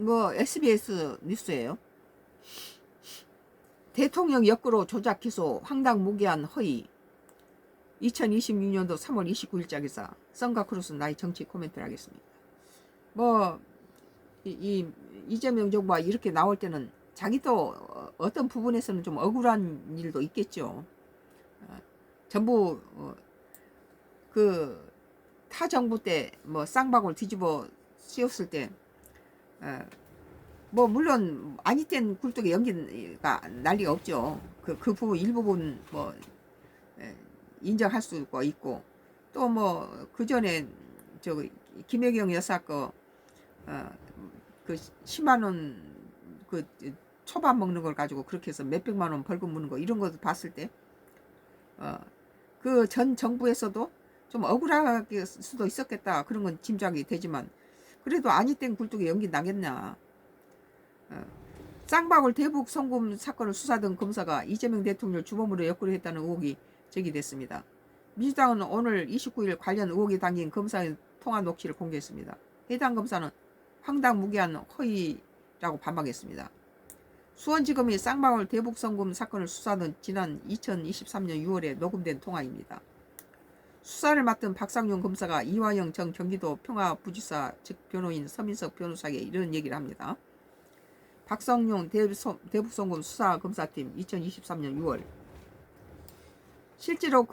뭐 SBS 뉴스예요. 대통령 역으로 조작 기소 황당무계한 허위. 2026년도 3월 29일자 기사. 썬가크루스 나의 정치 코멘트를 하겠습니다. 뭐 이재명 정부가 이렇게 나올 때는 자기도 어떤 부분에서는 좀 억울한 일도 있겠죠. 전부 그 타 정부 때 뭐 쌍방울 뒤집어 씌웠을 때 뭐 물론 아니 땐 굴뚝에 연기가 난리가 없죠. 그 부분 일부분 뭐 인정할 수가 있고, 또 뭐 그 전에 저 김혜경 여사 그 10만 원 그 초밥 먹는 걸 가지고 그렇게 해서 몇백만 원 벌금 무는 거 이런 거 봤을 때 그 전 정부에서도 좀 억울할 수도 있었겠다, 그런 건 짐작이 되지만, 그래도 아니 땐 굴뚝에 연기 나겠냐. 쌍방울 대북 송금 사건을 수사던 검사가 이재명 대통령 주범으로 역할을 했다는 의혹이 제기됐습니다. 민주당은 오늘 29일 관련 의혹이 담긴 검사의 통화 녹취를 공개했습니다. 해당 검사는 황당무계한 허위라고 반박했습니다. 수원지검이 쌍방울 대북 송금 사건을 수사하던 지난 2023년 6월에 녹음된 통화입니다. 수사를 맡은 박상용 검사가 이화영 전 경기도 평화부지사 즉 변호인 서민석 변호사에게 이런 얘기를 합니다. 박성용 대북송금 수사검사팀 2023년 6월. 실제로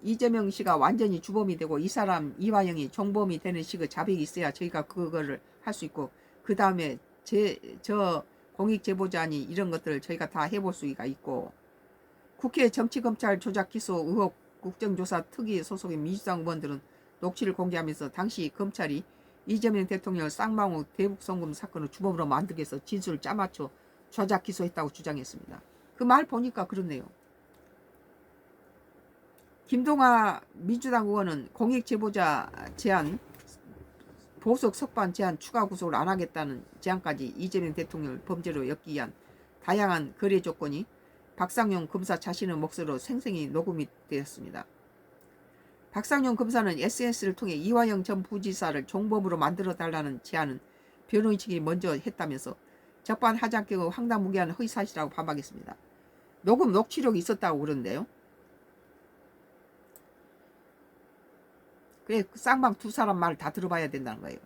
이재명 씨가 완전히 주범이 되고 이 사람 이화영이 종범이 되는 식의 자백이 있어야 저희가 그거를 할 수 있고, 그 다음에 저 공익제보자니 이런 것들을 저희가 다 해볼 수가 있고, 국회 정치검찰 조작 기소 의혹 국정조사 특위 소속의 민주당 의원들은 녹취를 공개하면서 당시 검찰이 이재명 대통령을 쌍방울 대북송금 사건을 주범으로 만들기 위해서 진술을 짜맞춰 조작 기소했다고 주장했습니다. 그 말 보니까 그렇네요. 김동아 민주당 의원은 공익제보자 제한, 보석 석방 제한 추가 구속을 안 하겠다는 제안까지 이재명 대통령을 범죄로 엮기 위한 다양한 거래 조건이 박상용 검사 자신의 목소리로 생생히 녹음이 되었습니다. 박상용 검사는 SNS를 통해 이화영 전 부지사를 종범으로 만들어달라는 제안은 변호인 측이 먼저 했다면서 적반하장 경우 황당무계한 허위사실이라고 반박했습니다. 녹음 녹취록이 있었다고 그러는데요. 그래, 쌍방 두 사람 말 다 들어봐야 된다는 거예요.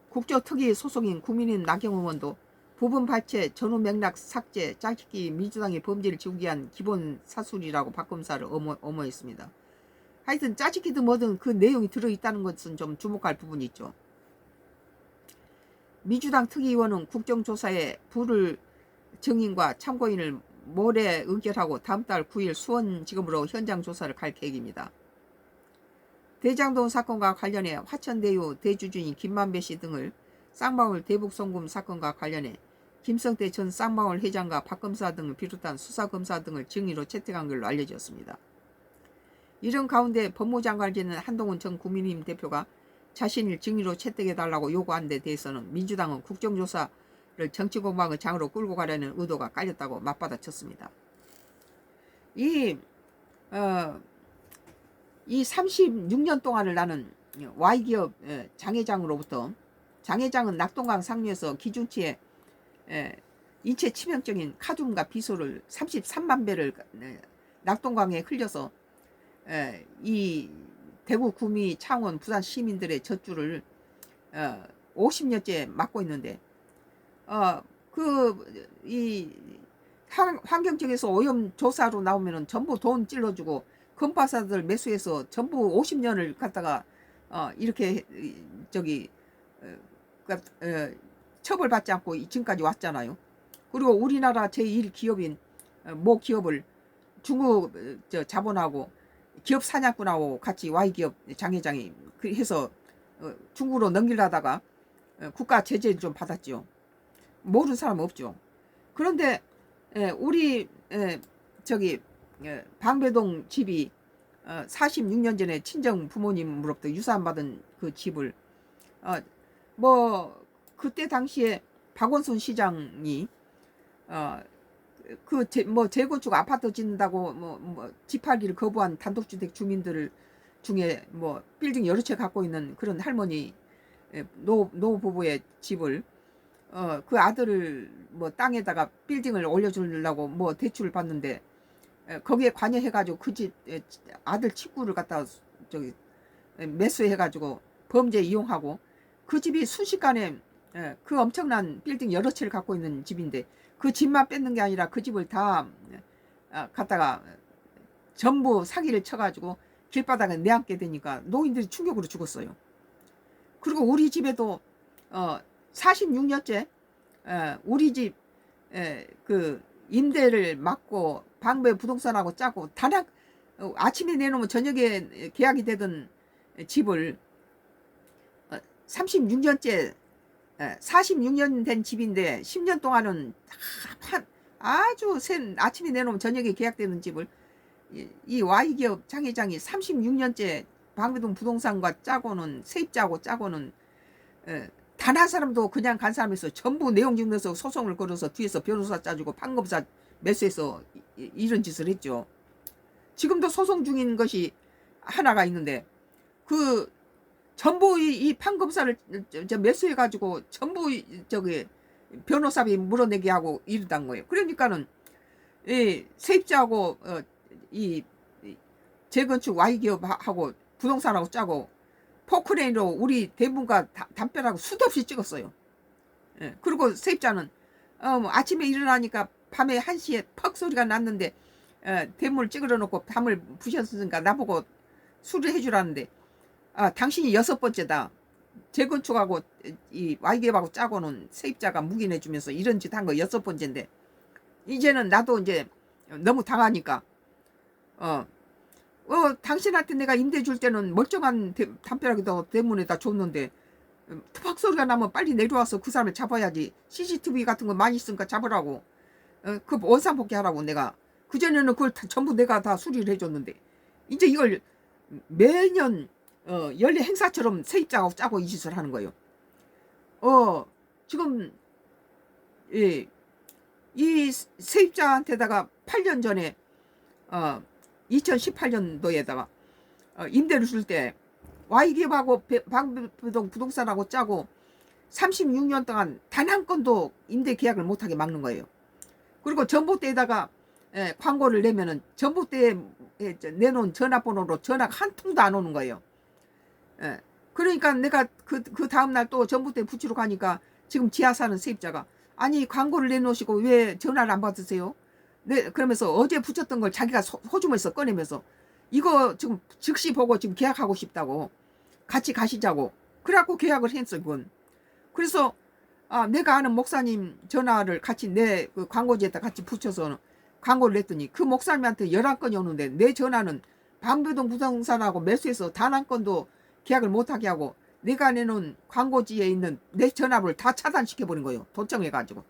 국조특위 소속인 국민의힘 나경원 의원도 부분 발췌, 전후 맥락 삭제, 짜깁기 민주당의 범죄를 지우기 위한 기본 사술이라고 박 검사를 엄호했습니다. 하여튼 짜깁기든 뭐든 그 내용이 들어있다는 것은 좀 주목할 부분이 있죠. 민주당 특위의원은 국정조사에 불을 증인과 참고인을 모레 의결하고 다음 달 9일 수원지검으로 현장 조사를 갈 계획입니다. 대장동 사건과 관련해 화천대유 대주주인 김만배 씨 등을 쌍방울 대북송금 사건과 관련해 김성태 전 쌍방울 회장과 박 검사 등을 비롯한 수사검사 등을 증인으로 채택한 걸로 알려졌습니다. 이런 가운데 법무장관을 지낸 한동훈 전 국민의힘 대표가 자신을 증인으로 채택해달라고 요구한 데 대해서는 민주당은 국정조사를 정치공방의 장으로 끌고 가려는 의도가 깔렸다고 맞받아쳤습니다. 이 36년 동안을 나는 Y기업 장회장으로부터, 장회장은 낙동강 상류에서 기준치의 인체 치명적인 카둠과 비소를 33만 배를 낙동강에 흘려서 이 대구, 구미, 창원, 부산 시민들의 젖줄을 50년째 막고 있는데, 이 환경청에서 오염 조사로 나오면은 전부 돈 찔러주고 건파사들 매수해서 전부 50년을 갖다가 이렇게 처벌받지 않고 지금까지 왔잖아요. 그리고 우리나라 제1기업인 모 기업을 중국 자본하고 기업 사냥꾼하고 같이 Y기업 장회장이 해서 중국으로 넘기려다가 국가 제재를 좀 받았죠. 모르는 사람 없죠. 그런데 우리 방배동 집이 46년 전에 친정 부모님으로부터 유산받은 그 집을 뭐 그때 당시에 박원순 시장이 재건축 아파트 짓는다고 집 팔기를 거부한 단독주택 주민들 중에 뭐 빌딩 여러 채 갖고 있는 그런 할머니 노부부의 집을 그 아들을 뭐 땅에다가 빌딩을 올려주려고 뭐 대출을 받는데 거기에 관여해가지고 그 집 아들 친구를 갖다 저기 매수해가지고 범죄 이용하고 그 집이 순식간에 그 엄청난 빌딩 여러 채를 갖고 있는 집인데 그 집만 뺏는 게 아니라 그 집을 다 갖다가 전부 사기를 쳐가지고 길바닥에 내앉게 되니까 노인들이 충격으로 죽었어요. 그리고 우리 집에도 46년째 우리 집 그 임대를 맡고 방배 부동산하고 짜고 단합 아침에 내놓으면 저녁에 계약이 되던 집을 36년째 46년 된 집인데 10년 동안은 아주 센 아침에 내놓으면 저녁에 계약되는 집을 이 Y기업 장회장이 36년째 방배동 부동산과 짜고는 세입자하고 짜고는 단 한 사람도 그냥 간 사람이 있어요. 전부 내용 증명서 소송을 걸어서 뒤에서 변호사 짜주고 판검사 매수해서 이런 짓을 했죠. 지금도 소송 중인 것이 하나가 있는데 그 전부 이 판검사를 매수해가지고 전부 저기 변호사비 물어내게 하고 이러단 거예요. 그러니까는 이 세입자하고 이 재건축 Y기업하고 부동산하고 짜고 포크레인으로 우리 대문과 담벼락을 수도 없이 찍었어요. 그리고 세입자는 아침에 일어나니까 밤에 1시에 퍽 소리가 났는데 대문을 찌그러 놓고 담을 부셨으니까 나보고 수리를 해주라는데 당신이 6번째다. 재건축하고 이 Y기업하고 짜고는 세입자가 묵인해주면서 이런 짓 한 거 6번째인데 이제는 나도 이제 너무 당하니까 당신한테 내가 임대 줄 때는 멀쩡한 담벼락에다 대문에다 줬는데 팍 소리가 나면 빨리 내려와서 그 사람을 잡아야지. CCTV 같은 거 많이 있으니까 잡으라고. 그 원상복귀하라고 내가. 그전에는 그걸 전부 내가 다 수리를 해줬는데 이제 이걸 매년 연례 행사처럼 세입자하고 짜고 이 짓을 하는 거예요. 지금 이 세입자한테다가 8년 전에 2018년도에다가 임대를 줄 때 Y기업하고 방배동 부동산하고 짜고 36년 동안 단 한 건도 임대 계약을 못하게 막는 거예요. 그리고 전봇대에다가 광고를 내면은 전봇대에 내놓은 전화번호로 전화가 한 통도 안 오는 거예요. 그러니까 내가 그 다음날 또 전봇대 붙이러 가니까 지금 지하 사는 세입자가 아니 광고를 내놓으시고 왜 전화를 안 받으세요? 네, 그러면서 어제 붙였던 걸 자기가 호주머니에서 꺼내면서 이거 지금 즉시 보고 지금 계약하고 싶다고 같이 가시자고 그래갖고 계약을 했어 그건. 그래서 내가 아는 목사님 전화를 같이 내 그 광고지에다 같이 붙여서 광고를 냈더니 그 목사님한테 11건이 오는데 내 전화는 방배동 부동산하고 매수해서 단 한 건도 계약을 못하게 하고 내가 내놓은 광고지에 있는 내 전화를 다 차단시켜버린 거예요. 도청해가지고.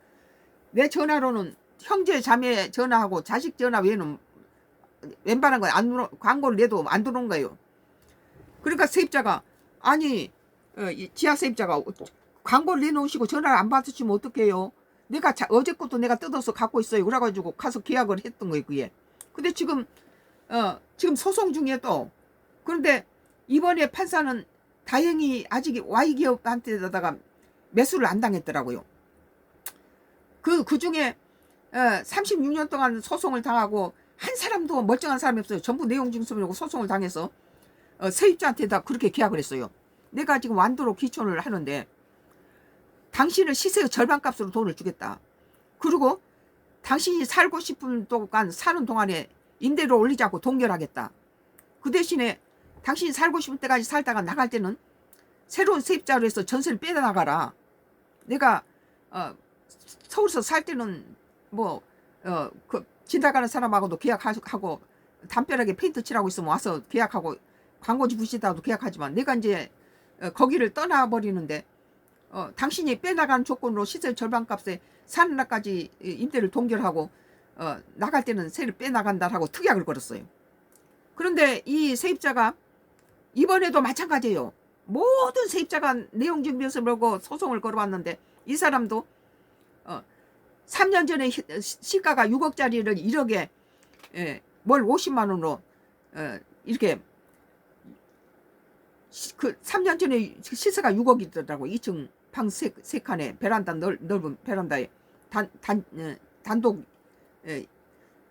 내 전화로는 형제 자매 전화하고 자식 전화 외에는 웬만한 거에 광고를 내도 안 들어온 거예요. 그러니까 세입자가 아니 지하 세입자가 광고를 내놓으시고 전화를 안 받으시면 어떡해요? 내가 어제 것도 내가 뜯어서 갖고 있어요. 그래가지고 가서 계약을 했던 거예요. 그게. 근데 지금 소송 중에 또 그런데 이번에 판사는 다행히 아직 Y기업한테다가 매수를 안 당했더라고요. 그 중에 36년 동안 소송을 당하고 한 사람도 멀쩡한 사람이 없어요. 전부 내용 증서라고 소송을 당해서 세입자한테다 그렇게 계약을 했어요. 내가 지금 완도로 귀촌을 하는데 당신을 시세의 절반값으로 돈을 주겠다. 그리고 당신이 살고 싶은 동안 사는 동안에 임대료 올리자고 동결하겠다. 그 대신에 당신이 살고 싶은 때까지 살다가 나갈 때는 새로운 세입자로 해서 전세를 빼나가라. 내가 서울에서 살 때는 그 지나가는 사람하고도 계약하고 담벼락에 페인트 칠하고 있으면 와서 계약하고 광고지 붙이다가도 계약하지만 내가 이제 거기를 떠나버리는데 당신이 빼나가는 조건으로 시세 절반값에 사는 날까지 임대를 동결하고 나갈 때는 세를 빼나간다라고 특약을 걸었어요. 그런데 이 세입자가 이번에도 마찬가지예요. 모든 세입자가 내용 증명서 걸고 소송을 걸어왔는데 이 사람도 3년 전에 시가가 6억짜리를 1억에 뭘 50만 원으로 이렇게 그 3년 전에 시세가 6억이더라고. 2층 방 세 칸에 베란다 넓은 베란다에 단독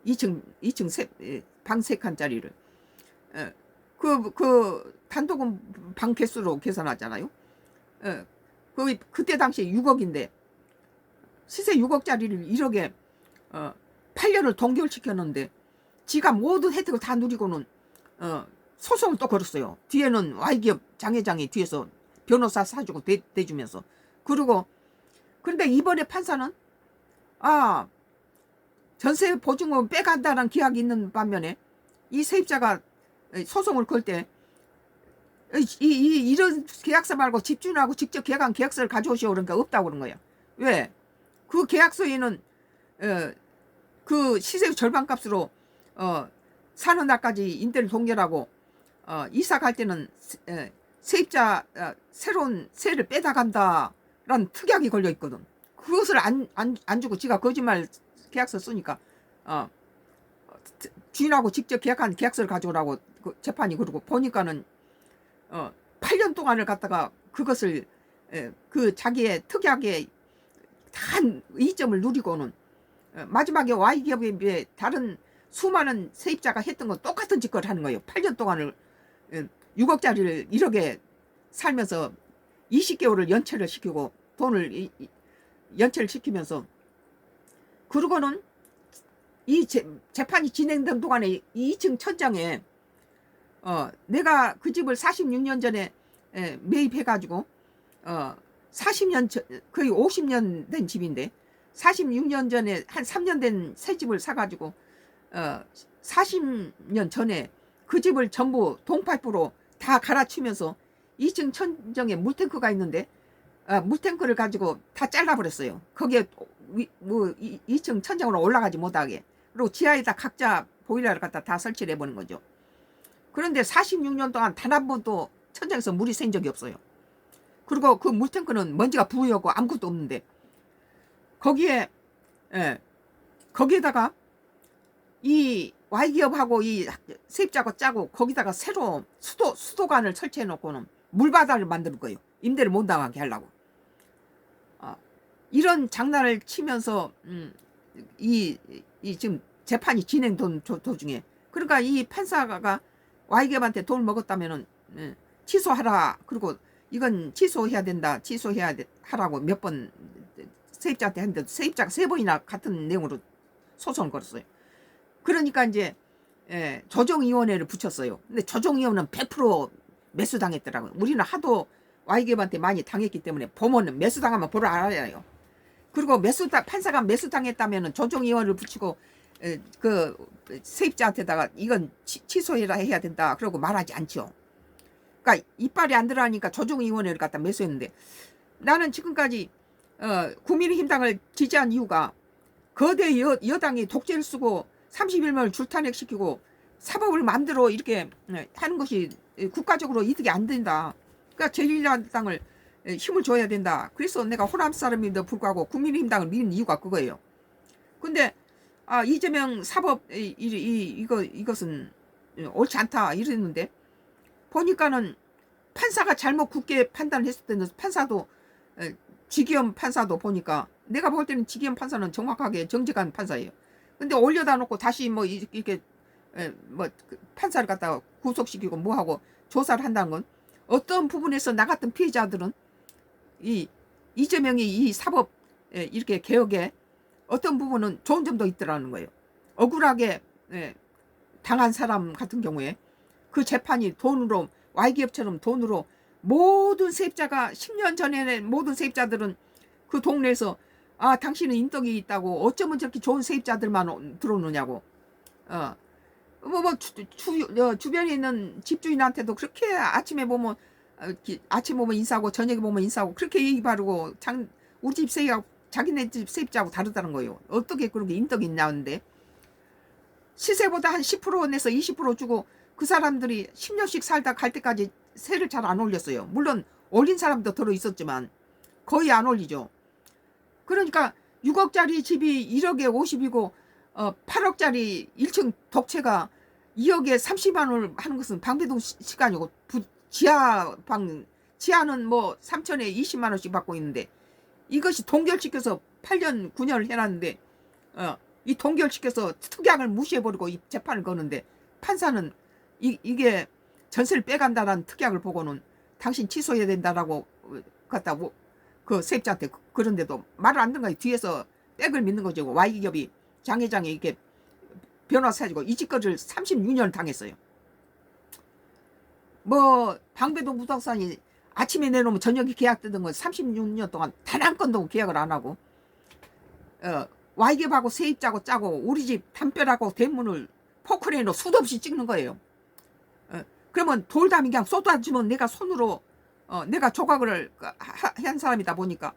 2층 방 3칸짜리를 그 단독은 방 개수로 계산하잖아요. 그때 당시에 6억인데 시세 6억짜리를 1억에 8년을 동결시켰는데 지가 모든 혜택을 다 누리고는 소송을 또 걸었어요. 뒤에는 Y기업 장회장이 뒤에서 변호사 사주고 대주면서. 그리고 그런데 이번에 판사는 전세 보증금 빼간다는 기약이 있는 반면에 이 세입자가 소송을 걸 때 이런 계약서 말고 집주인하고 직접 계약한 계약서를 가져오시오 그러니까 없다고 그런 거예요. 왜? 그 계약서에는 그 시세 절반값으로 사는 날까지 임대를 동결하고 이사 갈 때는 세입자 새로운 세를 빼다 간다라는 특약이 걸려 있거든. 그것을 안 주고 지가 거짓말 계약서 쓰니까 주인하고 직접 계약한 계약서를 가져오라고 그 재판이 그러고 보니까는 8년 동안을 갖다가 그것을 그 자기의 특약에 단 이점을 누리고는 마지막에 Y기업에 비해 다른 수많은 세입자가 했던 건 똑같은 짓을 하는 거예요. 8년 동안을 6억짜리를 1억에 살면서 20개월을 연체를 시키고 돈을 연체를 시키면서 그러고는 이 재판이 진행된 동안에 2층 천장에 내가 그 집을 46년 전에 매입해가지고 40년 거의 50년 된 집인데 46년 전에 한 3년 된 새 집을 사가지고 40년 전에 그 집을 전부 동파이프로 다 갈아치면서 2층 천정에 물탱크가 있는데 물탱크를 가지고 다 잘라버렸어요. 거기에 뭐 2층 천장으로 올라가지 못하게. 그리고 지하에다 각자 보일러를 갖다 다 설치를 해보는 거죠. 그런데 46년 동안 단 한 번도 천장에서 물이 샌 적이 없어요. 그리고 그 물탱크는 먼지가 부여하고 아무것도 없는데 거기에다가 이 Y기업하고 이 세입자가 짜고 거기다가 새로 수도관을 설치해 놓고는 물바다를 만들 거예요. 임대를 못 나가게 하려고. 이런 장난을 치면서 이 지금 재판이 진행된 도중에 그러니까 이 판사가 Y기업한테 돈을 먹었다면은 취소하라. 그리고 이건 취소해야 된다. 하라고 몇 번 세입자한테 했는데 세입자가 3번이나 같은 내용으로 소송을 걸었어요. 그러니까 이제 조정위원회를 붙였어요. 근데 조정위원회는 100% 매수당했더라고요. 우리는 하도 Y기업한테 많이 당했기 때문에 보면 매수당하면 보러 알아요. 그리고 판사가 매수당했다면 조정위원회를 붙이고 그 세입자한테다가 이건 취소해야 된다. 그러고 말하지 않죠. 그러니까 이빨이 안 들어가니까 조정위원회를 갖다 매수했는데 나는 지금까지 국민의힘당을 지지한 이유가 거대 여당이 독재를 쓰고 31명을 줄탄핵시키고 사법을 마음대로 이렇게 하는 것이 국가적으로 이득이 안 된다. 그러니까 제1야당을 힘을 줘야 된다. 그래서 내가 호남 사람임에도 불구하고 국민의힘당을 믿는 이유가 그거예요. 근데 이재명 사법 이것은 옳지 않다 이랬는데 보니까는 판사가 잘못 굳게 판단했을 때는 판사도 지기현 판사도 보니까 내가 볼 때는 지기현 판사는 정확하게 정직한 판사예요. 근데 올려다 놓고 다시 뭐 이렇게 판사를 갖다가 구속시키고 뭐하고 조사를 한다는 건 어떤 부분에서 나 같은 피해자들은 이재명이 이 사법 이렇게 개혁에 어떤 부분은 좋은 점도 있더라는 거예요. 억울하게 당한 사람 같은 경우에 그 재판이 돈으로 Y기업처럼 돈으로 모든 세입자가 10년 전에 모든 세입자들은 그 동네에서 당신은 인덕이 있다고 어쩌면 저렇게 좋은 세입자들만 들어오느냐고 주변에 있는 집주인한테도 그렇게 아침에 보면 인사하고 저녁에 보면 인사하고 그렇게 얘기 바르고 우리 집 세입하고 자기네 집 세입자하고 다르다는 거예요. 어떻게 그렇게 인덕이 있냐는데 시세보다 한 10% 내서 20% 주고 그 사람들이 10년씩 살다 갈 때까지 세를 잘 안 올렸어요. 물론 올린 사람도 들어 있었지만 거의 안 올리죠. 그러니까 6억짜리 집이 1억에 50이고 8억짜리 1층 덕채가 2억에 30만 원을 하는 것은 방배동 시간이고 지하는 뭐 3천에 20만 원씩 받고 있는데 이것이 동결시켜서 8년 9년을 해놨는데 이 동결시켜서 특약을 무시해버리고 이 재판을 거는데 판사는 이게 전세를 빼간다는 특약을 보고는 당신 취소해야 된다라고 갖다 그 세입자한테 그런데도 말을 안 듣는 거예요. 뒤에서 백을 믿는 거죠. Y기업이 장회장에 이렇게 변호사 사지고 이 짓거리를 36년을 당했어요. 뭐 방배동 부동산이 아침에 내놓으면 저녁에 계약 뜯은 건 36년 동안 단 한 건도 계약을 안 하고 Y기업하고 세입자고 짜고 우리 집 담벼락하고 대문을 포크레인으로 수도 없이 찍는 거예요. 그러면 돌담이 그냥 쏟아지면 내가 손으로 내가 조각을 한 사람이다 보니까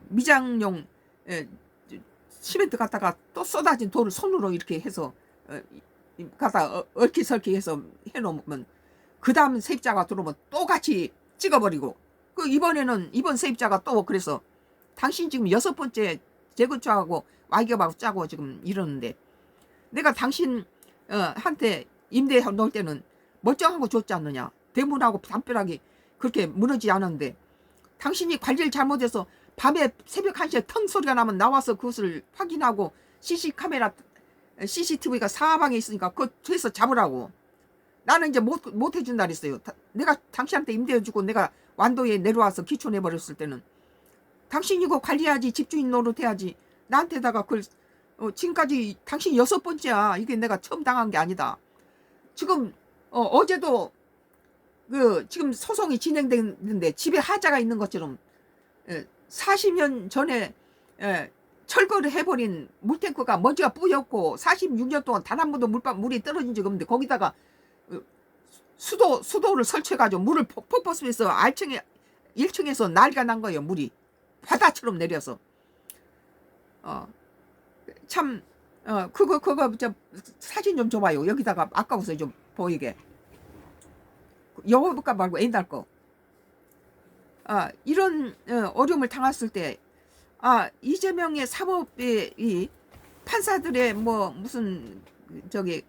미장용 시멘트 갖다가 또 쏟아진 돌을 손으로 이렇게 해서 갖다 얽히설키 해서 해놓으면 그 다음 세입자가 들어오면 또 같이 찍어버리고 그 이번 세입자가 또 그래서 당신 지금 6번째 재건축하고 Y기업하고 짜고 지금 이러는데 내가 당신 한테 임대 놓을 때는 멀쩡한 거 줬지 않느냐. 대문하고 담벼락이 그렇게 무너지지 않았는데 당신이 관리를 잘못해서 밤에 새벽 1시에 텅 소리가 나면 나와서 그것을 확인하고 CCTV가 사방에 있으니까 그거에서 잡으라고. 나는 이제 못 해준다 그랬어요. 내가 당신한테 임대해주고 내가 완도에 내려와서 기촌해버렸을 때는 당신이 이거 관리해야지. 집주인 노릇해야지. 나한테다가 지금까지 당신 6번째야. 이게 내가 처음 당한 게 아니다. 지금 어제도 지금 소송이 진행되는데 집에 하자가 있는 것처럼 40년 전에 철거를 해버린 물탱크가 먼지가 뿌옇고 46년 동안 단 한 번도 물이 떨어진 적이 없는데 거기다가 수도를 설치해가지고 물을 퍼퍼스에서 1층에서 난리가 난 거예요. 물이 바다처럼 내려서 참 그거 저 사진 좀 줘봐요. 여기다가 아까워서 좀 보이게. 여보가 말고 옛날 거. 이런 어려움을 당했을 때 이재명의 사법의 이 판사들의 뭐 무슨 저기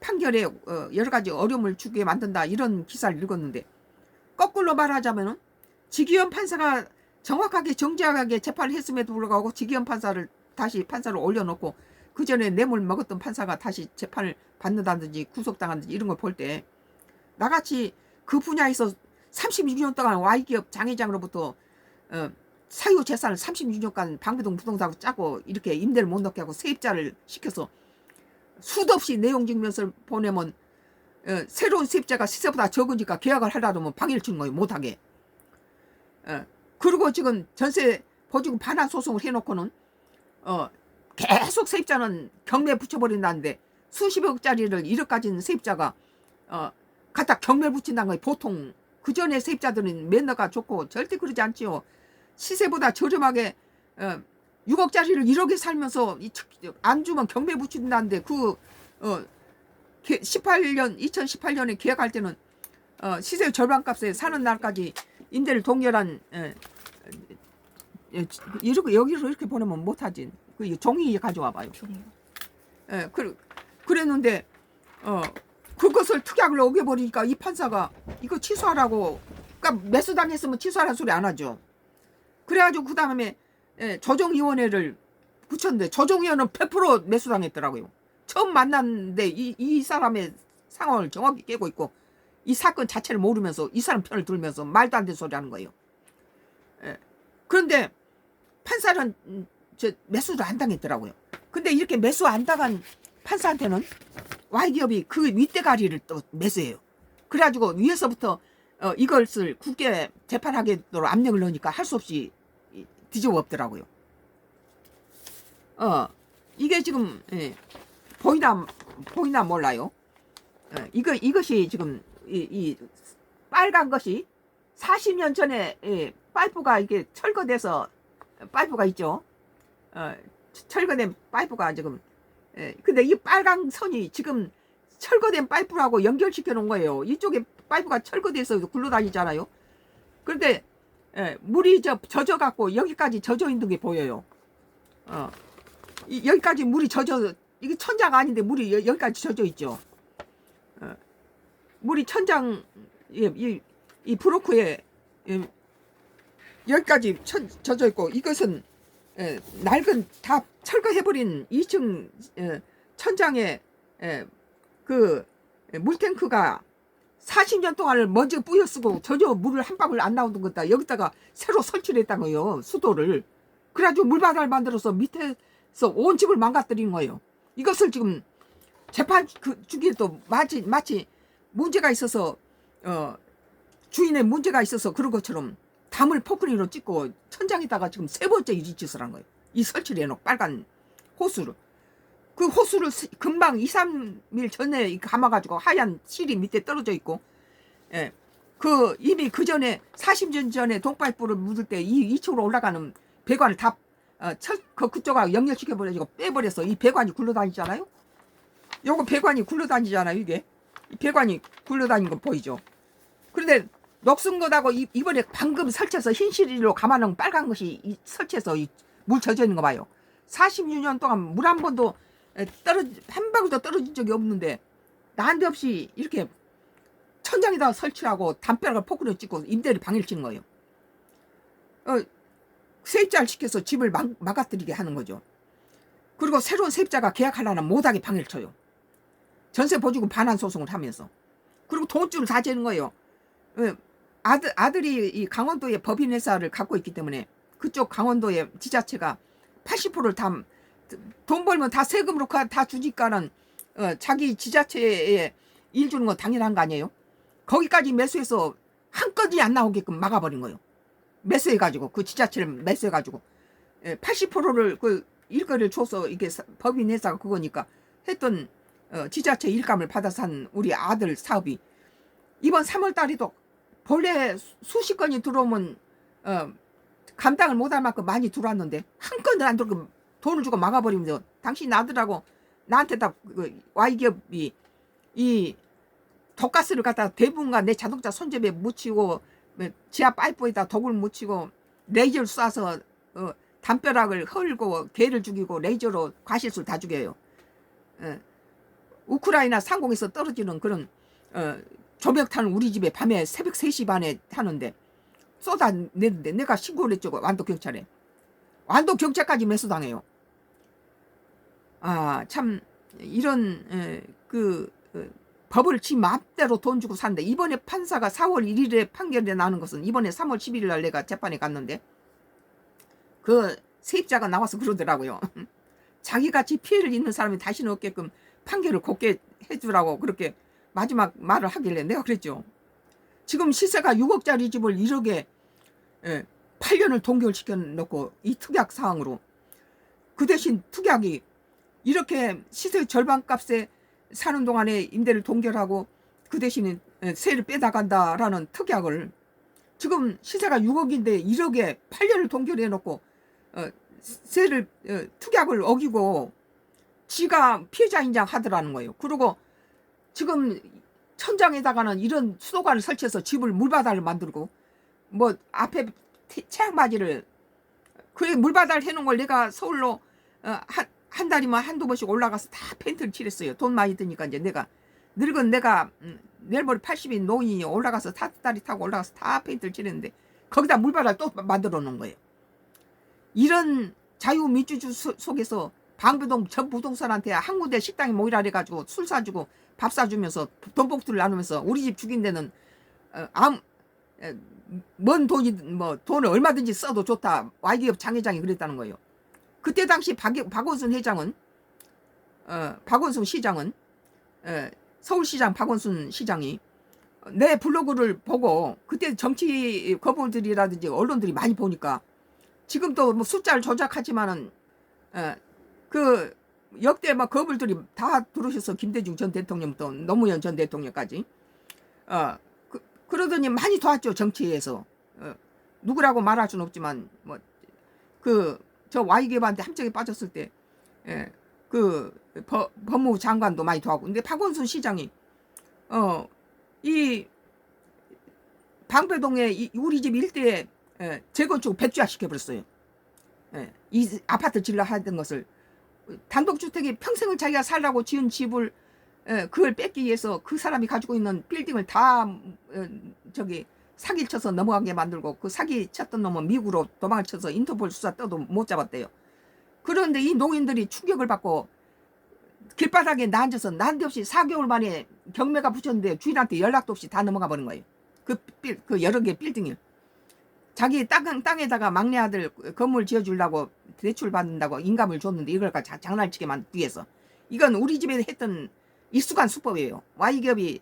판결에 여러 가지 어려움을 주게 만든다 이런 기사를 읽었는데 거꾸로 말하자면은 지기현 판사가 정확하게 정직하게 재판을 했음에도 불구하고 지기현 판사를 다시 판사를 올려놓고 그 전에 뇌물 먹었던 판사가 다시 재판을 받는다든지 구속당한다든지 이런 걸 볼 때 나같이 그 분야에서 36년 동안 Y기업 장회장으로부터 사유 재산을 36년간 방배동 부동산하고 짜고 이렇게 임대를 못 넣게 하고 세입자를 시켜서 수도 없이 내용 증명서를 보내면 새로운 세입자가 시세보다 적으니까 계약을 하려면 방해를 주는 거예요. 못하게. 그리고 지금 전세 보증금 반환 소송을 해놓고는 계속 세입자는 경매 붙여버린다는데 수십억짜리를 1억 가진 세입자가 갖다 경매 붙인다는 거예요. 보통 그 전에 세입자들은 매너가 좋고 절대 그러지 않지요. 시세보다 저렴하게 6억짜리를 1억에 살면서 안 주면 경매 붙인다는데 2018년에 계약할 때는 시세 절반값에 사는 날까지 임대를 동결한 여기로 이렇게 보내면 못하지. 그 종이 가져와 봐요. 그랬는데 그것을 특약을 어겨버리니까 이 판사가 이거 취소하라고. 그러니까 매수당했으면 취소하라는 소리 안 하죠. 그래가지고 그 다음에 조정위원회를 붙였는데 조정위원회는 100% 매수당했더라고요. 처음 만났는데 이 사람의 상황을 정확히 깨고 있고 이 사건 자체를 모르면서 이 사람 편을 들면서 말도 안 되는 소리 하는 거예요. 그런데 판사는 매수를 안 당했더라고요. 근데 이렇게 매수 안 당한 판사한테는 Y기업이 그 윗대가리를 또 매수해요. 그래가지고 위에서부터 이것을 국회 재판하게도록 압력을 넣으니까 할 수 없이 뒤집어 엎더라고요. 이게 지금 보이나 몰라요. 이것이 지금 이 빨간 것이 40년 전에 파이프가 이게 철거돼서 파이프가 있죠. 철거된 파이프가 지금 근데 이 빨간 선이 지금 철거된 파이프라고 연결시켜 놓은 거예요. 이쪽에 파이프가 철거돼서 굴러다니잖아요. 그런데 물이 젖어갖고 여기까지 젖어 있는 게 보여요. 여기까지 물이 젖어, 이게 천장 아닌데 물이 여기까지 젖어 있죠. 물이 천장 이 브로커에 여기까지 젖어 있고, 이것은 낡은 다 철거해버린 2층 천장에 그 물탱크가 40년 동안을 먼저 뿌여쓰고 전혀 물을 한 방울 안 나오는 거다. 여기다가 새로 설치를 했다는 거예요. 수도를. 그래가지고 물바다를 만들어서 밑에서 온 집을 망가뜨리는 거예요. 이것을 지금 재판 주기에도 마치 문제가 있어서 주인의 문제가 있어서 그런 것처럼 담을 포크리로 찍고 천장에다가 지금 3번째 이 짓을 한 거예요. 이 설치를 해놓고 빨간 호수를. 그 호수를 금방 2, 3일 전에 감아가지고 하얀 실이 밑에 떨어져 있고, 그 이미 그 전에 40년 전에 동파이프를 묻을 때 이쪽으로 올라가는 배관을 다 그쪽하고 연결시켜버려가지고 빼버려서 이 배관이 굴러다니잖아요. 요거 배관이 굴러다니잖아요. 이게 이 배관이 굴러다니는 거 보이죠. 그런데 녹슨 것하고 이번에 방금 설치해서 흰실로 감아놓은 빨간 것이 설치해서 물 젖어 있는 거 봐요. 46년 동안 물 한 번도 한 방울도 떨어진 적이 없는데 난데없이 이렇게 천장에다 설치하고 담벼락을 포크로 찍고 임대를 방해를 치는 거예요. 세입자를 시켜서 집을 망가뜨리게 하는 거죠. 그리고 새로운 세입자가 계약하려면 못하게 방해를 쳐요. 전세 보증금 반환 소송을 하면서. 그리고 돈줄을 다 재는 거예요. 아들이 이 강원도의 법인 회사를 갖고 있기 때문에 그쪽 강원도의 지자체가 80%를 다 돈 벌면 다 세금으로 다 주니까는 자기 지자체에 일 주는 건 당연한 거 아니에요? 거기까지 매수해서 한 건이 안 나오게끔 막아버린 거예요. 매수해가지고 그 지자체를 매수해가지고 80%를 그 일거리를 줘서 이게 법인 회사가 그거니까 했던 지자체 일감을 받아서 한 우리 아들 사업이 이번 3월 달에도 본래 수십 건이 들어오면 감당을 못할 만큼 많이 들어왔는데 한 건도 안 들어오고 돈을 주고 막아버리면서 당신 아들하고 나한테 다 Y기업이 이 독가스를 갖다 대부분가 내 자동차 손잡이에 묻히고 지하 파이프에다 독을 묻히고 레이저를 쏴서 담벼락을 헐고 개를 죽이고 레이저로 과실수를 다 죽여요. 우크라이나 상공에서 떨어지는 그런 조명탄을 우리 집에 밤에 새벽 3시 반에 하는데 쏟아내는데 내가 신고를 했죠. 완도경찰에. 완도경찰까지 매수당해요. 참 이런 법을 지 맘대로 돈 주고 산대. 이번에 판사가 4월 1일에 판결이 나는 것은 이번에 3월 11일 날 내가 재판에 갔는데 그 세입자가 나와서 그러더라고요. 자기같이 피해를 입는 사람이 다시는 없게끔 판결을 곱게 해주라고 그렇게 마지막 말을 하길래 내가 그랬죠. 지금 시세가 6억짜리 집을 1억에 8년을 동결시켜 놓고 이 특약 사항으로 그 대신 특약이 이렇게 시세 절반값에 사는 동안에 임대를 동결하고 그 대신에 세를 빼다간다라는 특약을 지금 시세가 6억인데 1억에 8년을 동결해 놓고 세를 특약을 어기고 지가 피해자 인정하더라는 거예요. 그리고 지금 천장에다가는 이런 수도관을 설치해서 집을 물바다를 만들고 뭐 앞에 채양바지를 그래 물바다를 해놓은 걸 내가 서울로 한 달이면 한두 번씩 올라가서 다 페인트를 칠했어요. 돈 많이 드니까 이제 내가 늙은 내가 내일 모레 80인 노인이 올라가서 다리 타고 올라가서 다 페인트를 칠했는데 거기다 물바다를 또 만들어 놓은 거예요. 이런 자유민주주의 속에서 방배동 전 부동산한테 한 군데 식당에 모이라 해가지고 술 사주고 밥 사주면서 돈 봉투를 나누면서 우리 집 죽인 데는 뭔 돈이 뭐 돈을 얼마든지 써도 좋다. Y기업 장회장이 그랬다는 거예요. 그때 당시 박원순 회장은 박원순 시장은 서울시장 박원순 시장이 내 블로그를 보고 그때 정치 거부들이라든지 언론들이 많이 보니까 지금도 뭐 숫자를 조작하지만은 그 역대 막 거물들이 다 들어오셔서 김대중 전 대통령부터 노무현 전 대통령까지 그러더니 많이 도왔죠. 정치에서 누구라고 말할 수는 없지만 뭐 저 Y기업한테 함정에 빠졌을 때 법무부 장관도 많이 도와고. 근데 박원순 시장이 이 방배동에 우리 집 일대에 재건축 백지화 시켜버렸어요. 이 아파트 질러 하던 것을 단독주택이 평생을 자기가 살라고 지은 집을 그걸 뺏기 위해서 그 사람이 가지고 있는 빌딩을 다 저기 사기를 쳐서 넘어가게 만들고, 그 사기 쳤던 놈은 미국으로 도망을 쳐서 인터폴 수사 떠도 못 잡았대요. 그런데 이 농인들이 충격을 받고 길바닥에 앉아서 난데없이 4개월 만에 경매가 붙였는데 주인한테 연락도 없이 다 넘어가 버린 거예요. 그 여러 개 빌딩을. 자기 땅에다가 막내 아들 건물 지어주려고 대출 받는다고 인감을 줬는데 이걸 장난치게 만들기 위해서. 이건 우리 집에 했던 익숙한 수법이에요. Y기업이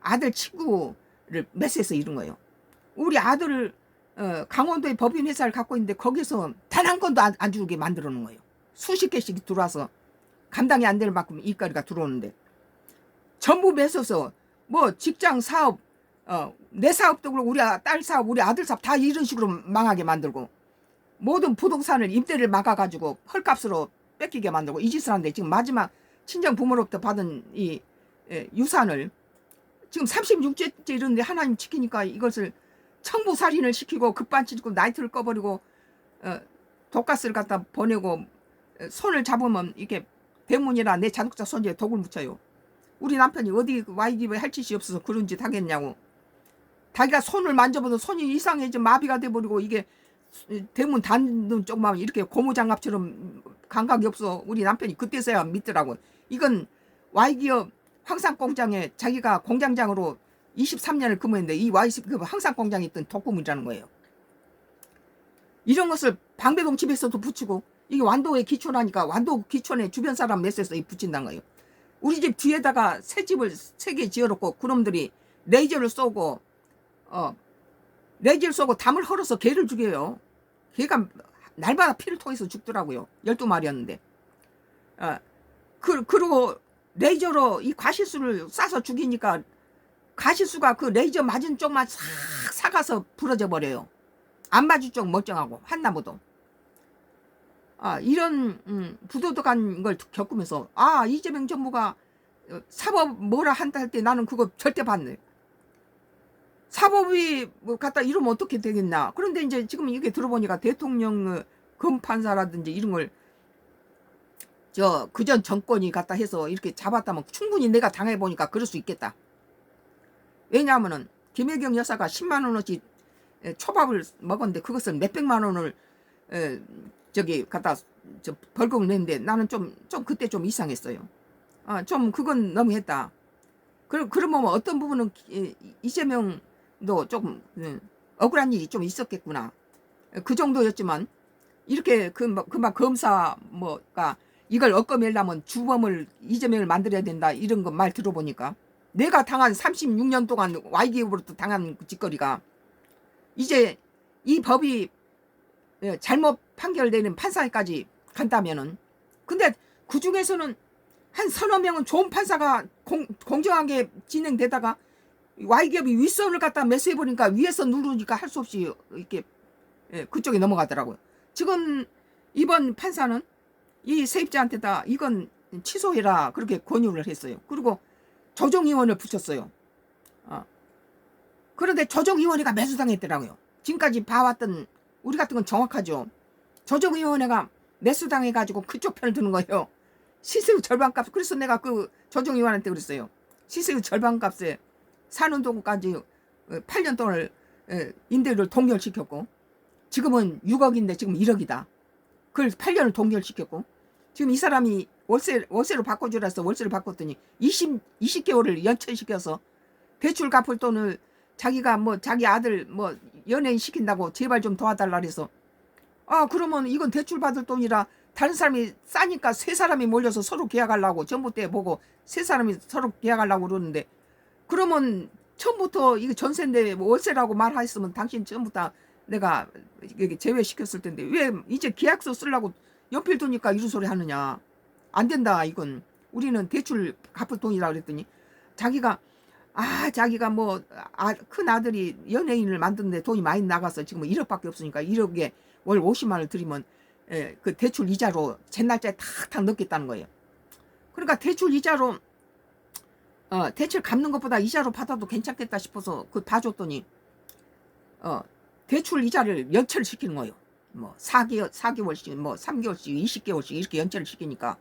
아들 친구를 메스해서 이룬 거예요. 우리 아들을 강원도에 법인 회사를 갖고 있는데 거기서 단 한 건도 안 주게 만들어 놓은 거예요. 수십 개씩 들어와서 감당이 안 될 만큼 일거리가 들어오는데 전부 메서서 뭐 직장 사업, 내 사업도 그렇고 우리 딸 사업, 우리 아들 사업 다 이런 식으로 망하게 만들고, 모든 부동산을 임대를 막아가지고 헐값으로 뺏기게 만들고 이 짓을 하는데, 지금 마지막 친정 부모로부터 받은 이 유산을 지금 36주째 이러는데 하나님 지키니까 이것을 청부살인을 시키고 급반치고 나이트를 꺼버리고 독가스를 갖다 보내고, 손을 잡으면 이렇게 대문이나 내 자동차 손질에 독을 묻혀요. 우리 남편이 어디 Y기업에 할 짓이 없어서 그런 짓 하겠냐고. 자기가 손을 만져보도 손이 이상해져 마비가 돼버리고, 이게 대문 닫는 쪽만 이렇게 고무장갑처럼 감각이 없어. 우리 남편이 그때서야 믿더라고. 이건 Y기업 황산공장에 자기가 공장장으로 23년을 근무했는데 이 Y기업 황산공장에 있던 독구물이라는 거예요. 이런 것을 방배동 집에서도 붙이고, 이게 완도에 기촌하니까 완도 기촌에 주변 사람 메스에서 붙인다는 거예요. 우리 집 뒤에다가 새 집을 3개 지어놓고 그놈들이 레이저를 쏘고 담을 헐어서 개를 죽여요. 개가 날마다 피를 토해서 죽더라고요. 12마리였는데. 그리고 레이저로 이 과실수를 쏴서 죽이니까 과실수가 그 레이저 맞은 쪽만 싹 사가서 부러져 버려요. 안 맞은 쪽 멀쩡하고 한 나무도. 이런 부도덕한 걸 겪으면서 이재명 정부가 사법 뭐라 한다 할 때 나는 그거 절대 반대. 사법이 뭐 갖다 이러면 어떻게 되겠나. 그런데 이제 지금 이게 들어보니까 대통령 검판사라든지 이런 걸 그전 정권이 갖다 해서 이렇게 잡았다면 충분히 내가 당해보니까 그럴 수 있겠다. 왜냐하면은 김혜경 여사가 10만 원어치 초밥을 먹었는데 그것을 몇백만 원을 갖다 벌금을 냈는데 나는 좀 그때 좀 이상했어요. 좀 그건 너무했다. 그러면 어떤 부분은 이재명도 조금 억울한 일이 좀 있었겠구나. 그 정도였지만 이렇게 금방 검사 뭐가 이걸 얽어매려면 주범을 이재명을 만들어야 된다 이런 거 말 들어보니까 내가 당한 36년 동안 Y기업으로부터 당한 그 짓거리가 이제 이 법이 잘못 판결되는 판사까지 간다면은, 근데 그 중에서는 한 서너 명은 좋은 판사가 공정하게 진행되다가 Y기업이 윗선을 갖다 매수해버리니까 위에서 누르니까 할 수 없이 이렇게 그쪽에 넘어가더라고요. 지금 이번 판사는 이 세입자한테다 이건 취소해라 그렇게 권유를 했어요. 그리고 조정위원을 붙였어요. 그런데 조정위원회가 매수당했더라고요. 지금까지 봐왔던 우리 같은 건 정확하죠. 조정위원회가 매수당해가지고 그쪽 편을 드는 거예요. 시세의 절반값. 그래서 내가 그 조정위원한테 그랬어요. 시세의 절반값에 사는 동까지 8년 동안 임대료를 동결시켰고 지금은 6억인데 지금 1억이다. 그걸 8년을 동결시켰고 지금 이 사람이 월세로 바꿔주라서 월세를 바꿨더니 20개월을 연체시켜서 대출 갚을 돈을 자기가 뭐 자기 아들 뭐 연예인 시킨다고 제발 좀 도와달라 그래서 그러면 이건 대출 받을 돈이라 다른 사람이 싸니까 세 사람이 몰려서 서로 계약하려고 전부 때 보고 세 사람이 서로 계약하려고 그러는데 그러면 처음부터 이거 전세인데 뭐 월세라고 말했으면 당신 처음부터 내가 제외시켰을 텐데 왜 이제 계약서 쓰려고 연필 두니까 이런 소리 하느냐. 안 된다 이건. 우리는 대출 갚을 돈이라 그랬더니 자기가 뭐 큰 아들이 연예인을 만드는데 돈이 많이 나가서 지금 1억밖에 없으니까 1억에 월 50만 원을 들이면 그 대출 이자로 제 날짜에 탁탁 넣겠다는 거예요. 그러니까 대출 이자로 대출 갚는 것보다 이자로 받아도 괜찮겠다 싶어서 그 봐줬더니 대출 이자를 연체를 시키는 거예요. 뭐 4개월씩 뭐 3개월씩 20개월씩 이렇게 연체를 시키니까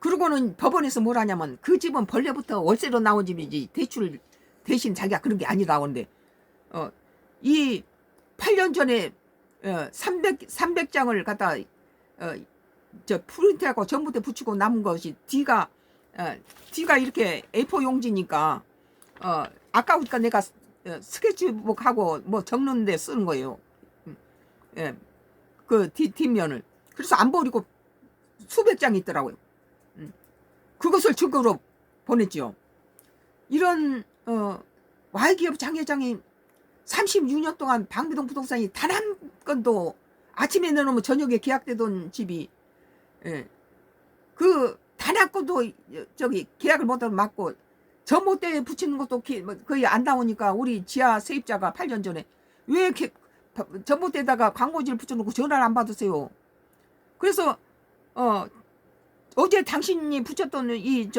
그러고는 법원에서 뭘 하냐면 그 집은 본래부터 월세로 나온 집이지 대출 대신 자기가 그런 게 아니라고 하는데 이 8년 전에 300장을 갖다 저 프린트하고 전부터 붙이고 남은 것이 뒤가 이렇게 A4 용지니까 아까우니까 내가 스케치북하고 뭐 적는데 쓰는 거예요. 예, 그 뒷면을. 그래서 안 버리고 수백 장이 있더라고요. 그것을 증거로 보냈죠. 이런 Y기업 장회장이 36년 동안 방배동 부동산이 단 한 건도 아침에 내놓으면 저녁에 계약되던 집이 그 단 한 건도 저기 계약을 못하면 맞고 전봇대에 붙이는 것도 거의 안 나오니까 우리 지하 세입자가 8년 전에 왜 이렇게 전봇대에다가 광고지를 붙여놓고 전화를 안 받으세요. 그래서 어제 당신이 붙였던 이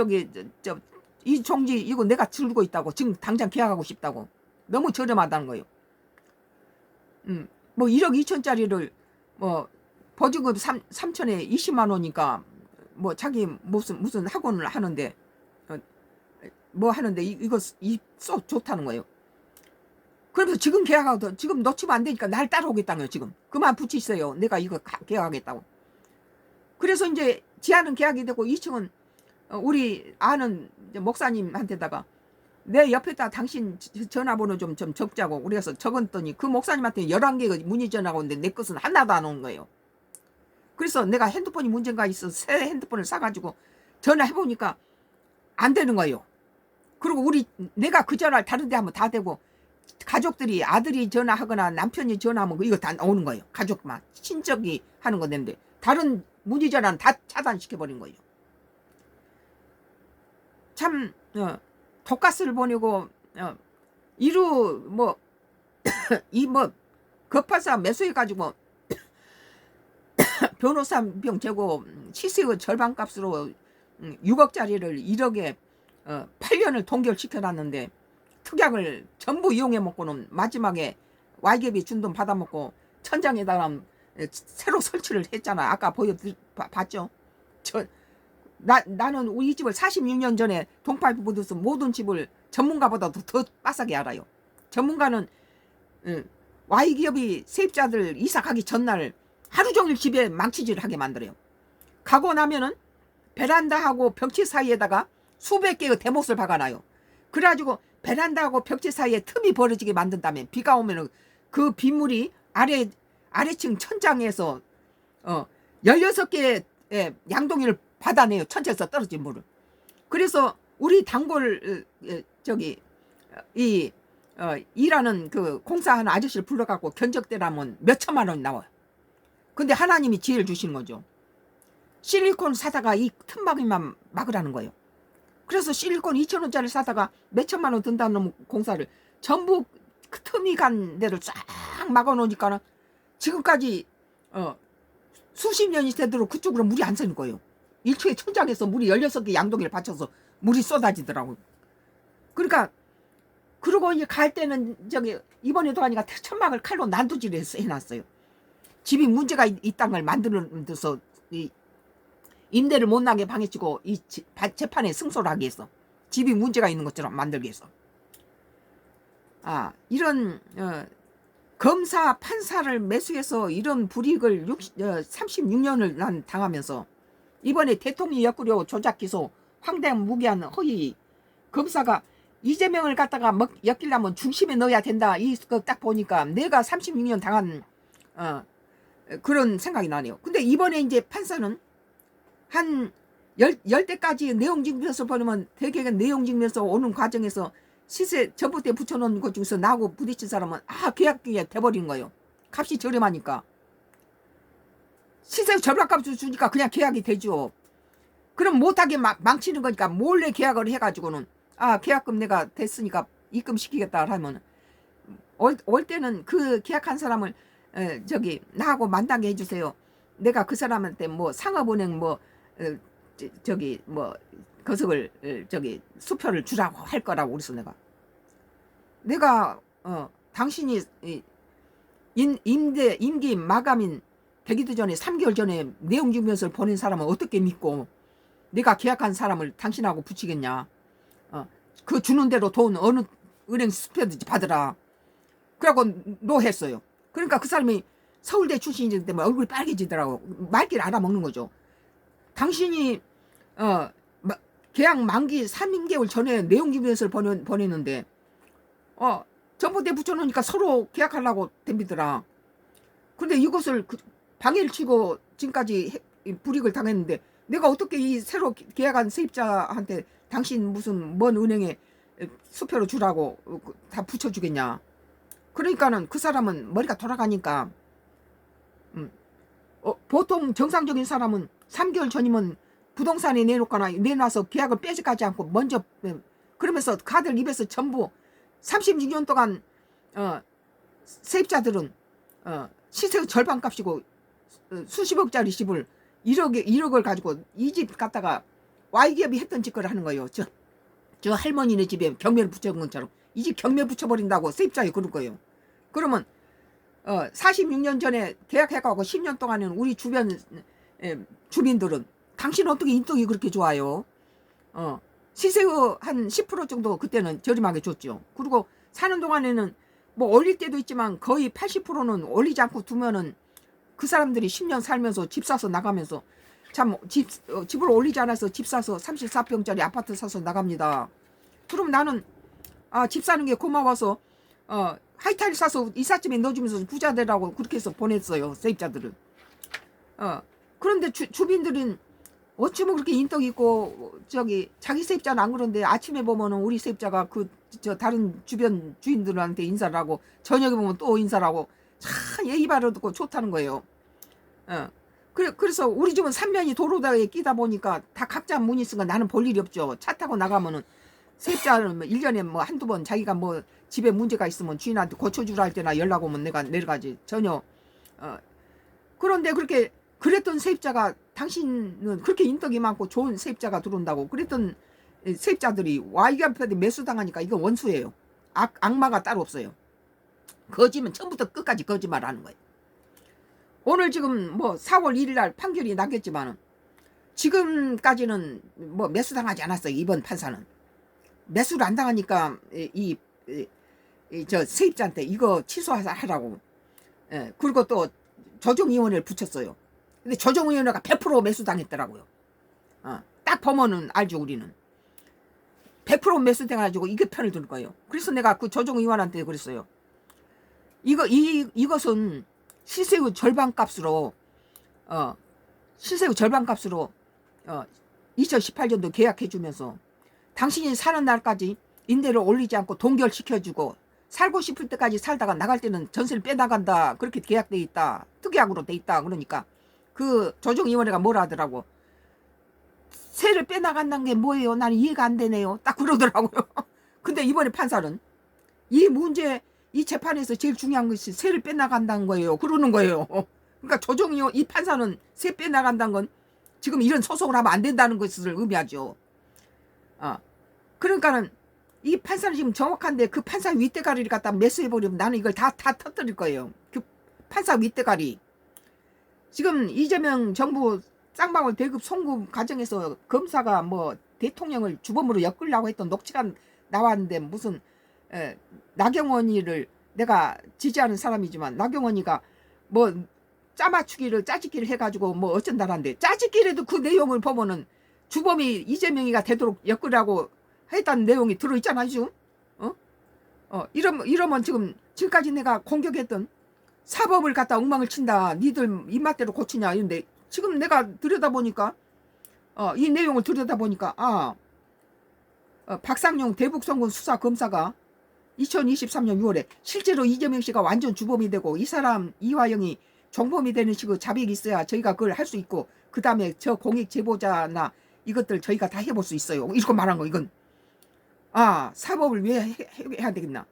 종지 이거 내가 들고 있다고 지금 당장 계약하고 싶다고 너무 저렴하다는 거예요. 뭐 1억 2천짜리를 뭐 보증금 3천에 20만 원이니까 뭐 자기 무슨 학원을 하는데 뭐 하는데 이거 쏙 좋다는 거예요. 그러면서 지금 계약하고 지금 놓치면 안 되니까 날 따라오겠다는 거예요. 지금 그만 붙이세요. 내가 이거 계약하겠다고. 그래서 이제 지하는 계약이 되고 2층은 우리 아는 목사님한테다가 내 옆에다 당신 전화번호 좀 적자고 그래서 적었더니 그 목사님한테 11개가 문의 전화가 오는데 내 것은 하나도 안 온 거예요. 그래서 내가 핸드폰이 문제가 있어 새 핸드폰을 사가지고 전화해보니까 안 되는 거예요. 그리고 내가 그 전화를 다른 데 하면 다 되고 가족들이 아들이 전화하거나 남편이 전화하면 이거 다 오는 거예요. 가족만 친척이 하는 건데 다른 문의 전화는 다 차단시켜버린 거예요. 참 독가스를 보내고 이루 뭐 이 뭐 급파사 매수해가지고 변호사 비용 재고 시세의 절반값으로 6억짜리를 1억에 8년을 동결시켜놨는데 특약을 전부 이용해 먹고는 마지막에 Y기업이 준 돈 받아먹고 천장에다가 새로 설치를 했잖아. 아까 봤죠? 나는 우리 집을 46년 전에 동파이프 묻어서 모든 집을 전문가보다도 더 빠삭하게 알아요. 전문가는 Y기업이 세입자들 이사 가기 전날 하루 종일 집에 망치질을 하게 만들어요. 가고 나면은 베란다하고 벽지 사이에다가 수백 개의 대못을 박아놔요. 그래가지고 베란다하고 벽지 사이에 틈이 벌어지게 만든 다음에 비가 오면은 그 빗물이 아래층 천장에서 16개의 양동이를 받아내요. 천장에서 떨어진 물을. 그래서 우리 단골 일하는 그 공사하는 아저씨를 불러갖고 견적대라면 몇 천만 원이 나와요. 근데 하나님이 지혜를 주시는 거죠. 실리콘 사다가 이 틈막이만 막으라는 거예요. 그래서 실리콘 2,000원짜리 사다가 몇 천만 원 든다는 공사를 전부 그 틈이 간 데를 쫙 막아놓으니까는 지금까지 수십 년이 되도록 그쪽으로 물이 안 새는 거예요. 일초에 천장에서 물이 16개 양동이를 받쳐서 물이 쏟아지더라고요. 그러니까 그러고 이제 갈 때는 이번에도 하니까 천막을 칼로 난도질을 해놨어요. 집이 문제가 있다는 걸 만들어서 임대를 못 나게 방해치고 이 재판에 승소를 하기 위해서 집이 문제가 있는 것처럼 만들기 위해서 이런 검사 판사를 매수해서 이런 불이익을 36년을 난 당하면서 이번에 대통령 옆구려 조작 기소 황당 무기한 허위 검사가 이재명을 갖다가 엮이려면 중심에 넣어야 된다. 이거 딱 보니까 내가 36년 당한 그런 생각이 나네요. 근데 이번에 이제 판사는 한 10대까지 내용 증명서 보면 대개 내용 증명서 오는 과정에서 시세 전봇대 붙여놓은 것 중에서 나하고 부딪힌 사람은 계약이 돼버린 거예요. 값이 저렴하니까. 시세 절반값을 주니까 그냥 계약이 되죠. 그럼 못하게 망치는 거니까 몰래 계약을 해가지고는 계약금 내가 됐으니까 입금시키겠다 하면 올 때는 그 계약한 사람을 나하고 만나게 해주세요. 내가 그 사람한테 뭐 상업은행 거석을 수표를 주라고 할 거라고 그래서 내가 당신이 임기 마감인 되기도 전에 3개월 전에 내용 증명서를 보낸 사람은 어떻게 믿고 네가 계약한 사람을 당신하고 붙이겠냐. 그 주는 대로 돈 어느 은행 스프레드 받으라. 그래갖고 노했어요. 그러니까 그 사람이 서울대 출신이기 때문에 얼굴이 빨개지더라고. 말귀를 알아먹는 거죠. 당신이 계약 만기 3개월 전에 내용기부서를 보냈는데 전봇대 붙여놓으니까 서로 계약하려고 덤비더라. 근데 이것을 방해를 치고 지금까지 불이익을 당했는데 내가 어떻게 이 새로 계약한 세입자한테 당신 무슨 먼 은행에 수표로 주라고 다 붙여주겠냐. 그러니까는 그 사람은 머리가 돌아가니까 보통 정상적인 사람은 3개월 전이면 부동산에 내놔서 계약을 빼지까지 않고 먼저 그러면서 가들 입에서 전부 36년 동안 세입자들은 시세 절반값이고 수십억짜리 집을 1억을 가지고 이 집 갖다가 Y기업이 했던 짓거를 하는 거예요. 저 할머니네 집에 경매를 붙여본 것처럼 이 집 경매 붙여버린다고 세입자에 그럴 거예요. 그러면 46년 전에 계약해가고 10년 동안은 우리 주변 주민들은 당신 어떻게 인덕이 그렇게 좋아요? 시세의 한 10% 정도 그때는 저렴하게 줬죠. 그리고 사는 동안에는 뭐 올릴 때도 있지만 거의 80%는 올리지 않고 두면은 그 사람들이 10년 살면서 집 사서 나가면서 참 집을 올리지 않아서 집 사서 34평짜리 아파트 사서 나갑니다. 그럼 나는 집 사는 게 고마워서 하이타일 사서 이삿짐에 넣어주면서 부자 되라고 그렇게 해서 보냈어요. 세입자들은. 그런데 주민들은 어쩌면 그렇게 인덕 있고 자기 세입자는 안 그런데 아침에 보면은 우리 세입자가 다른 주변 주인들한테 인사를 하고 저녁에 보면 또 인사를 하고 참 예의 바르고 좋다는 거예요. 그래서 우리 집은 3면이 도로다에 끼다 보니까 다 각자 문 있으니까 나는 볼 일이 없죠. 차 타고 나가면은 세입자는 1년에 뭐 한두 번 자기가 뭐 집에 문제가 있으면 주인한테 고쳐주라 할 때나 연락 오면 내가 내려가지. 전혀. 그런데 그랬던 세입자가 당신은 그렇게 인덕이 많고 좋은 세입자가 들어온다고 그랬던 세입자들이 Y기업한테 매수당하니까 이거 원수예요. 악마가 따로 없어요. 거짓은 처음부터 끝까지 거짓말하는 거예요. 오늘 지금 뭐 4월 1일 날 판결이 나겠지만은 지금까지는 뭐 매수당하지 않았어요. 이번 판사는 매수를 안 당하니까 저 세입자한테 이거 취소하라고. 그리고 또 조정위원회를 붙였어요. 근데 조정위원회가 100% 매수당했더라고요. 딱 보면은 알죠. 우리는 100% 매수돼가지고 이게 편을 들 거예요. 그래서 내가 그 조정위원한테 그랬어요. 이것은 시세의 절반값으로 2018년도 계약해주면서 당신이 사는 날까지 임대를 올리지 않고 동결시켜주고 살고 싶을 때까지 살다가 나갈 때는 전세를 빼나간다. 그렇게 계약돼 있다. 특약으로 돼 있다. 그러니까 그 조정위원회가 뭐라 하더라고. 세를 빼나간다는 게 뭐예요? 나는 이해가 안 되네요. 딱 그러더라고요. 근데 이번에 판사는 이 재판에서 제일 중요한 것이 세를 빼나간다는 거예요. 그러는 거예요. 그러니까 이 판사는 세 빼나간다는 건 지금 이런 소송을 하면 안 된다는 것을 의미하죠. 그러니까는 이 판사는 지금 정확한데 그 판사 윗대가리를 갖다 매수해버리면 나는 이걸 다 터뜨릴 거예요. 그 판사 윗대가리. 지금 이재명 정부 쌍방울 대급 송금 과정에서 검사가 뭐 대통령을 주범으로 엮으려고 했던 녹취가 나왔는데 무슨 나경원이를 내가 지지하는 사람이지만 나경원이가 뭐 짜집기를 해가지고 뭐 어쩐다란데 짜집기라도 그 내용을 보면은 주범이 이재명이가 되도록 엮으려고 했다는 내용이 들어있잖아 지금. 이러면 지금까지 내가 공격했던 사법을 갖다 엉망을 친다. 니들 입맛대로 고치냐 이런데 지금 내가 들여다보니까 이 내용을 들여다보니까 박상용 대북송금 수사 검사가 2023년 6월에 실제로 이재명 씨가 완전 주범이 되고 이 사람 이화영이 종범이 되는 식으로 자백이 있어야 저희가 그걸 할 수 있고 그 다음에 저 공익 제보자나 이것들 저희가 다 해볼 수 있어요. 이렇게 말한 거 이건. 사법을 왜 해야 되겠나.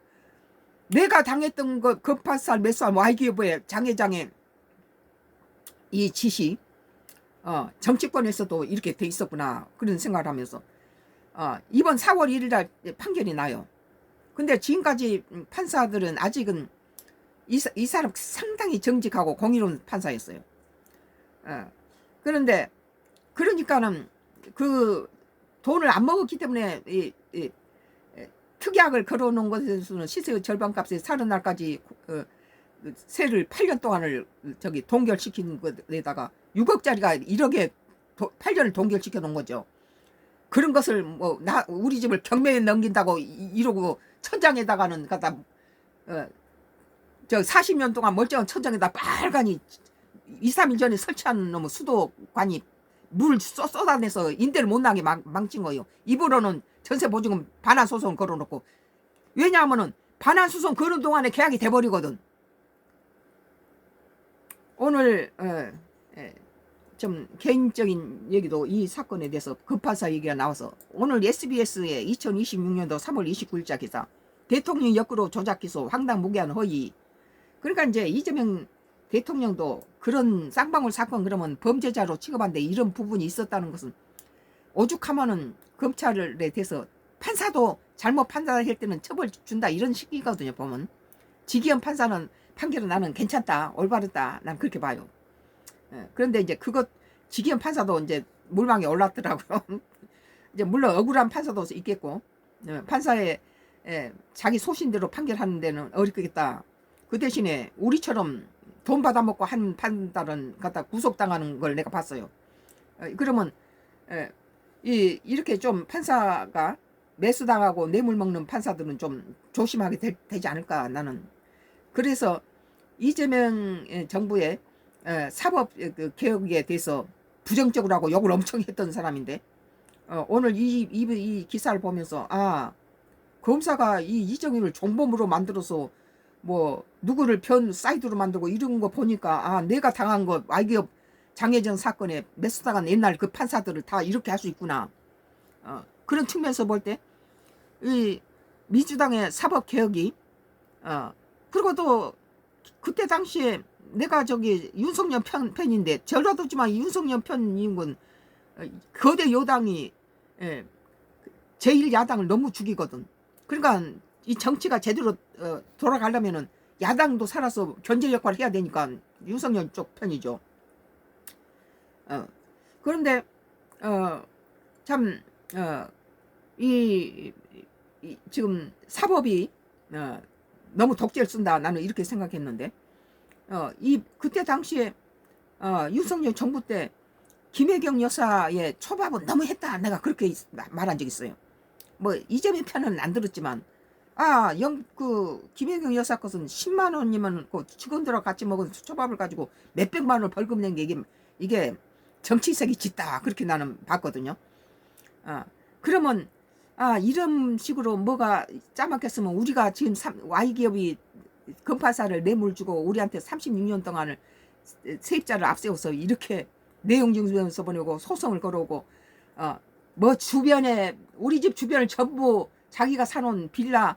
내가 당했던 거 급파살 매수한 Y기업의 장회장의 이 짓이 정치권에서도 이렇게 돼 있었구나 그런 생각을 하면서 이번 4월 1일 날 판결이 나요. 근데 지금까지 판사들은 아직은 이 사람 상당히 정직하고 공의로운 판사였어요. 그런데 그러니까는 그 돈을 안 먹었기 때문에 이 특약을 걸어놓은 것에서는 시세 절반값에 사는 날까지 세를 8년 동안을 저기 동결시킨 것에다가 6억짜리가 1억에 8년을 동결시켜 놓은 거죠. 그런 것을 뭐 우리 집을 경매에 넘긴다고 이러고 천장에다가는 갖다 저 40년 동안 멀쩡한 천장에다 빨간이 2, 3일 전에 설치한 놈의 수도관이 물 쏟아내서 임대를 못 나게 망친 거예요. 입으로는 전세 보증금 반환 소송 걸어놓고. 왜냐하면은 반환 소송 거는 동안에 계약이 돼버리거든. 오늘 좀 개인적인 얘기도 이 사건에 대해서 급파사 얘기가 나와서 오늘 SBS의 2026년도 3월 29일자 기사 대통령 역으로 조작 기소 황당무계한 허위. 그러니까 이제 이재명 대통령도 그런 쌍방울 사건 그러면 범죄자로 취급한데 이런 부분이 있었다는 것은 오죽하면은 검찰에 대해서 판사도 잘못 판단할 때는 처벌 준다 이런 식이거든요. 보면 지기현 판사는 판결은 나는 괜찮다 올바르다 난 그렇게 봐요. 그런데 이제 그것 지기현 판사도 이제 물망에 올랐더라고요. 이제 물론 억울한 판사도 있겠고 판사의 자기 소신대로 판결하는 데는 어렵겠다. 그 대신에 우리처럼 돈 받아먹고 한 판단은 갖다 구속당하는 걸 내가 봤어요. 그러면 이렇게 좀 판사가 매수당하고 뇌물 먹는 판사들은 좀 조심하게 되지 않을까 나는. 그래서 이재명 정부의 사법 개혁에 대해서 부정적으로 하고 욕을 엄청 했던 사람인데 오늘 이 기사를 보면서 검사가 이 이정희를 종범으로 만들어서 뭐 누구를 편 사이드로 만들고 이런 거 보니까 내가 당한 거 와이기업 장혜정 사건에 매수당한 옛날 그 판사들을 다 이렇게 할 수 있구나. 그런 측면에서 볼 때 이 민주당의 사법 개혁이 그리고 또 그때 당시에 내가 저기 윤석열 편인데 저라도지만 윤석열 편인 건 거대 여당이 제1야당을 너무 죽이거든. 그러니까 이 정치가 제대로 돌아가려면은 야당도 살아서 견제 역할을 해야 되니까 윤석열 쪽 편이죠. 그런데 참 지금 사법이 너무 독재를 쓴다 나는 이렇게 생각했는데 그때 당시에 윤석열 정부 때 김혜경 여사의 초밥은 너무 했다 내가 그렇게 말한 적 있어요. 뭐 이재명 편은 안 들었지만 김혜경 여사 것은 10만 원이면 그 직원들하고 같이 먹은 초밥을 가지고 몇백만 원 벌금 낸 게 이게 정치색이 짙다 그렇게 나는 봤거든요. 그러면 이런 식으로 뭐가 짜맞겠으면 우리가 지금 Y기업이 검파사를 뇌물 주고 우리한테 36년 동안을 세입자를 앞세워서 이렇게 내용 증명서 보내고 소송을 걸어오고 뭐 주변에 우리 집 주변을 전부 자기가 사놓은 빌라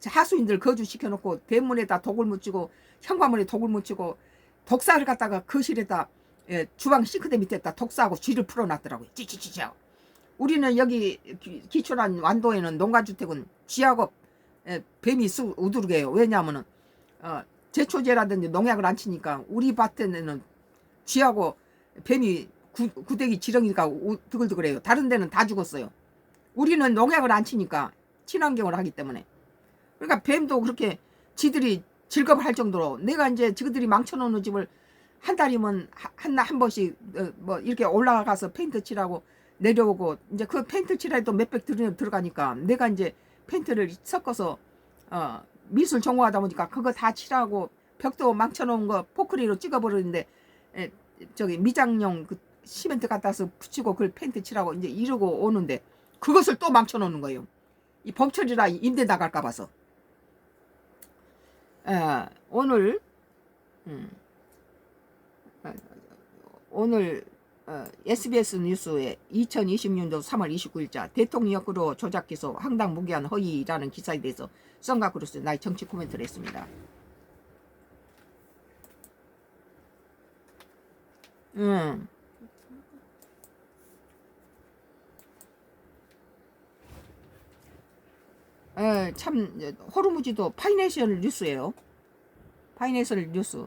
하수인들 거주시켜놓고 대문에다 독을 묻히고 현관문에 독을 묻히고 독사를 갖다가 거실에다 주방 싱크대 밑에다 독사하고 쥐를 풀어놨더라고요. 찌찌찌찌하고. 우리는 여기 기촌한 완도에는 농가주택은 쥐하고 뱀이 우두르게요. 왜냐하면은 제초제라든지 농약을 안 치니까 우리 밭에는 쥐하고 뱀이 구데기 지렁이가 드글드글해요. 다른 데는 다 죽었어요. 우리는 농약을 안 치니까 친환경을 하기 때문에. 그러니까 뱀도 그렇게 지들이 즐거워할 정도로 내가 이제 지들이 망쳐놓는 집을 한 달이면 한 번씩 뭐 이렇게 올라가서 페인트 칠하고 내려오고 이제 그 페인트 칠해도 몇백 들어가니까 내가 이제 페인트를 섞어서 미술 전공하다 보니까 그거 다 칠하고 벽도 망쳐놓은 거 포크리로 찍어버리는데 저기 미장용 그 시멘트 갖다 서 붙이고 그걸 페인트 칠하고 이제 이러고 오는데 그것을 또 망쳐놓는 거예요. 이 범철이라 임대 나갈까 봐서. 오늘 SBS 뉴스에 2020년도 3월 29일자 대통령 역으로 조작 기소 황당무계한 허위라는 기사에 대해서 썬가 그루스 나의 정치 코멘트를 했습니다. 참 호르무즈도 파이낸셜 뉴스예요. 파이낸셜 뉴스.